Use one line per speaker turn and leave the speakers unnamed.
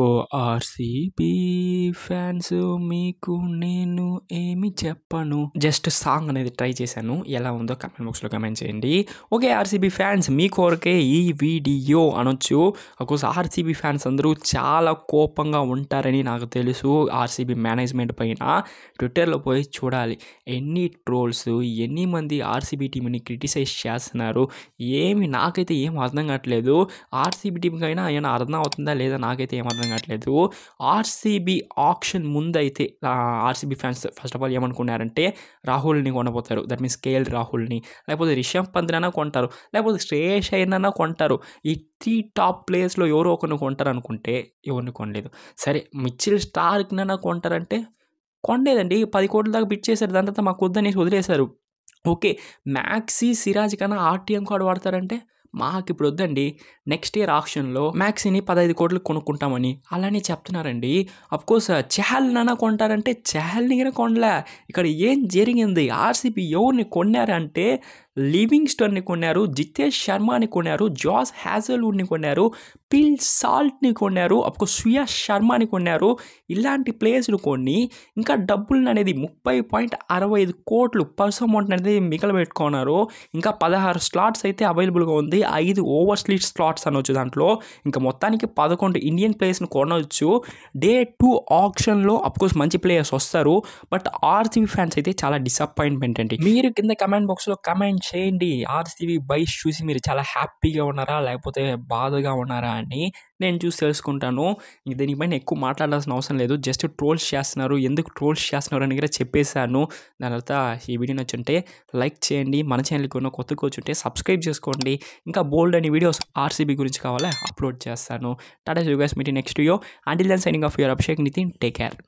ఓ RCB fans మీకు నేను ఏమి చెప్పను. జస్ట్ సాంగ్ అనేది ట్రై చేశాను. ఎలా ఉందో కామెంట్ బాక్స్లో కామెంట్ చేయండి. ఓకే ఆర్సీబీ ఫ్యాన్స్ మీ కొరకే ఈ వీడియో అనొచ్చు. అఫ్కోర్స్ ఆర్సీబీ ఫ్యాన్స్ అందరూ చాలా కోపంగా ఉంటారని నాకు తెలుసు. ఆర్సీబీ మేనేజ్మెంట్ పైన ట్విట్టర్లో పోయి చూడాలి ఎన్ని ట్రోల్స్, ఎన్ని మంది ఆర్సీబీ టీంని క్రిటిసైజ్ చేస్తున్నారు. నాకైతే ఏం అర్థం కావట్లేదు. ఆర్సీబీ టీంకైనా ఏమైనా అర్థం అవుతుందా లేదా నాకైతే ఏం అర్థం కావట్లేదు. ఆర్సీబీ ఆక్షన్ ముందైతే RCB fans first of all ఏమనుకున్నారంటే రాహుల్ని కొనబోతారు. దట్ మీన్స్ కేఎల్ రాహుల్ని, లేకపోతే రిషబ్ పంత్నైనా కొంటారు, లేకపోతే శ్రేయస్ అయ్యర్నైనా కొంటారు. ఈ 3 టాప్ ప్లేయర్స్లో ఎవరో ఒకరిని కొంటారు అనుకుంటే ఎవరిని కొనలేదు. సరే మిచిల్ స్టార్క్నైనా కొంటారంటే కొనలేదండి. 10 కోట్ల దాకా బిడ్ చేశారు. దాని తర్వాత మాకు వద్దనేసి వదిలేశారు. ఓకే మ్యాక్సీ, సిరాజ్ కన్నా ఆర్టీఎం కార్డు వాడతారంటే మాకు ఇప్పుడు వద్దండి. నెక్స్ట్ ఇయర్ ఆక్షన్లో మ్యాక్సీని 15 కోట్లకు కొనుక్కుంటామని అలానే చెప్తున్నారండి. అఫ్కోర్స్ చహల్నైనా కొంటారంటే చహల్ని కూడా కొనలే. ఇక్కడ ఏం జరిగింది? ఆర్సీబీ ఎవరిని కొన్నారంటే లివింగ్స్టన్ని కొన్నారు, జితేష్ శర్మని కొన్నారు, జాస్ హ్యాజల్వుడ్ని కొన్నారు, పిల్ సాల్ట్ని కొన్నారు, అఫ్కోర్స్ సుయాష్ శర్మని కొన్నారు. ఇలాంటి ప్లేయర్స్లు కొన్ని ఇంకా డబ్బులను అనేది 30.65 కోట్లు పర్స్ అమౌంట్ అనేది మిగలబెట్టుకున్నారు. ఇంకా 16 స్లాట్స్ అయితే అవైలబుల్గా ఉంది. 5 ఓవర్ స్లీట్ స్లాట్స్ అనొచ్చు. దాంట్లో ఇంకా మొత్తానికి 11 ఇండియన్ ప్లేయర్స్ని కొనవచ్చు. డే 2 ఆప్షన్లో అఫ్కోర్స్ మంచి ప్లేయర్స్ వస్తారు. బట్ ఆర్సీబీ ఫ్యాన్స్ అయితే చాలా డిసప్పాయింట్మెంట్ అండి. మీరు కింద కమెంట్ బాక్స్లో కమెంట్ చేయండి. ఆర్సీబీ బైస్ చూసి మీరు చాలా హ్యాపీగా ఉన్నారా లేకపోతే బాధగా ఉన్నారా అని నేను చూసి తెలుసుకుంటాను. దీనిపైన ఎక్కువ మాట్లాడాల్సిన అవసరం లేదు. జస్ట్ ట్రోల్స్ చేస్తున్నారు, ఎందుకు ట్రోల్స్ చేస్తున్నారు అని కూడా చెప్పేశాను. దాని తర్వాత ఈ వీడియో నచ్చుంటే లైక్ చేయండి. మన ఛానల్కి ఉన్న కొత్తగా వచ్చుంటే సబ్స్క్రైబ్ చేసుకోండి. ఇంకా బోల్డ్ అని వీడియోస్ ఆర్సీబీ గురించి కావాలా అప్లోడ్ చేస్తాను. Tata you guys, meet next video. Until then signing off your Abhishek Nitin. Take care.